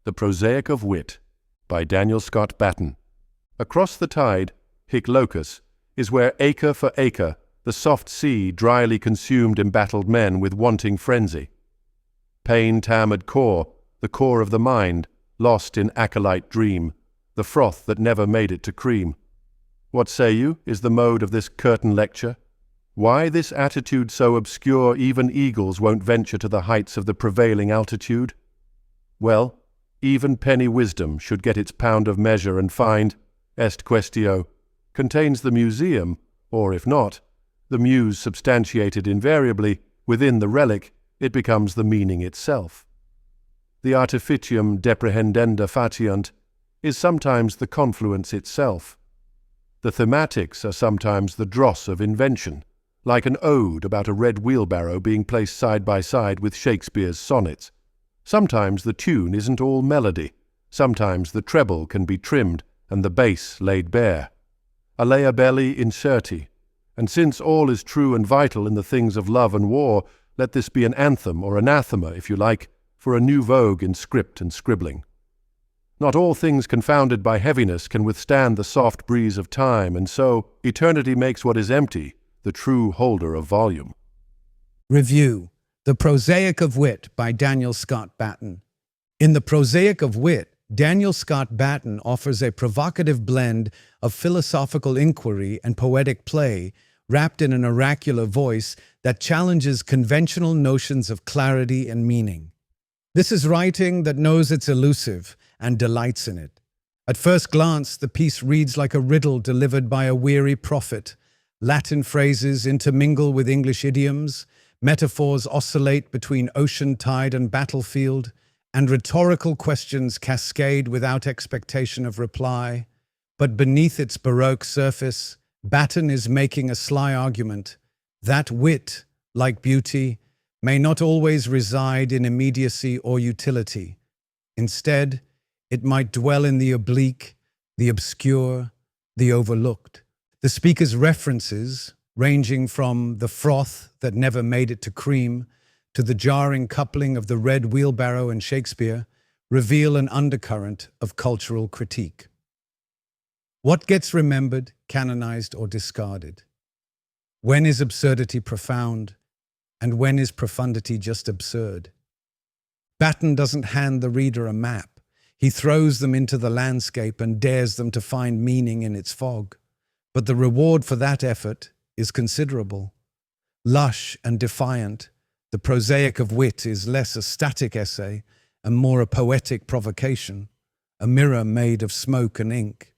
The Prosaic of Wit by Daniel Scott Batten. Across the tide, hic locus, is where acre for acre the soft sea dryly consumed embattled men with wanting frenzy. Pain tamed core, the core of the mind, lost in acolyte dream, the froth that never made it to cream. What say you, is the mode of this curtain lecture? Why this attitude so obscure even eagles won't venture to the heights of the prevailing altitude? Well, even penny wisdom should get its pound of measure and find, est quaestio, contains the museum, or if not, the muse substantiated invariably, within the relic, it becomes the meaning itself. The artificium deprehendenda faciunt is sometimes the confluence itself. The thematics are sometimes the dross of invention, like an ode about a red wheelbarrow being placed side by side with Shakespeare's sonnets. Sometimes the tune isn't all melody, sometimes the treble can be trimmed and the bass laid bare. Alea belli inserti, and since all is true and vital in the things of love and war, let this be an anthem or anathema, if you like, for a new vogue in script and scribbling. Not all things confounded by heaviness can withstand the soft breeze of time, and so eternity makes what is empty the true holder of volume. Review: The Prosaic of Wit by Daniel Scott Batten. In The Prosaic of Wit, Daniel Scott Batten offers a provocative blend of philosophical inquiry and poetic play, wrapped in an oracular voice that challenges conventional notions of clarity and meaning. This is writing that knows it's elusive and delights in it. At first glance, the piece reads like a riddle delivered by a weary prophet. Latin phrases intermingle with English idioms, metaphors oscillate between ocean tide and battlefield, and rhetorical questions cascade without expectation of reply. But beneath its baroque surface, Batten is making a sly argument that wit, like beauty, may not always reside in immediacy or utility. Instead, it might dwell in the oblique, the obscure, the overlooked. The speaker's references, ranging from the froth that never made it to cream to the jarring coupling of the red wheelbarrow and Shakespeare, reveal an undercurrent of cultural critique. What gets remembered, canonized, or discarded? When is absurdity profound, and when is profundity just absurd? Batten doesn't hand the reader a map. He throws them into the landscape and dares them to find meaning in its fog. But the reward for that effort is considerable. Lush and defiant, The Prosaic of Wit is less a static essay and more a poetic provocation, a mirror made of smoke and ink.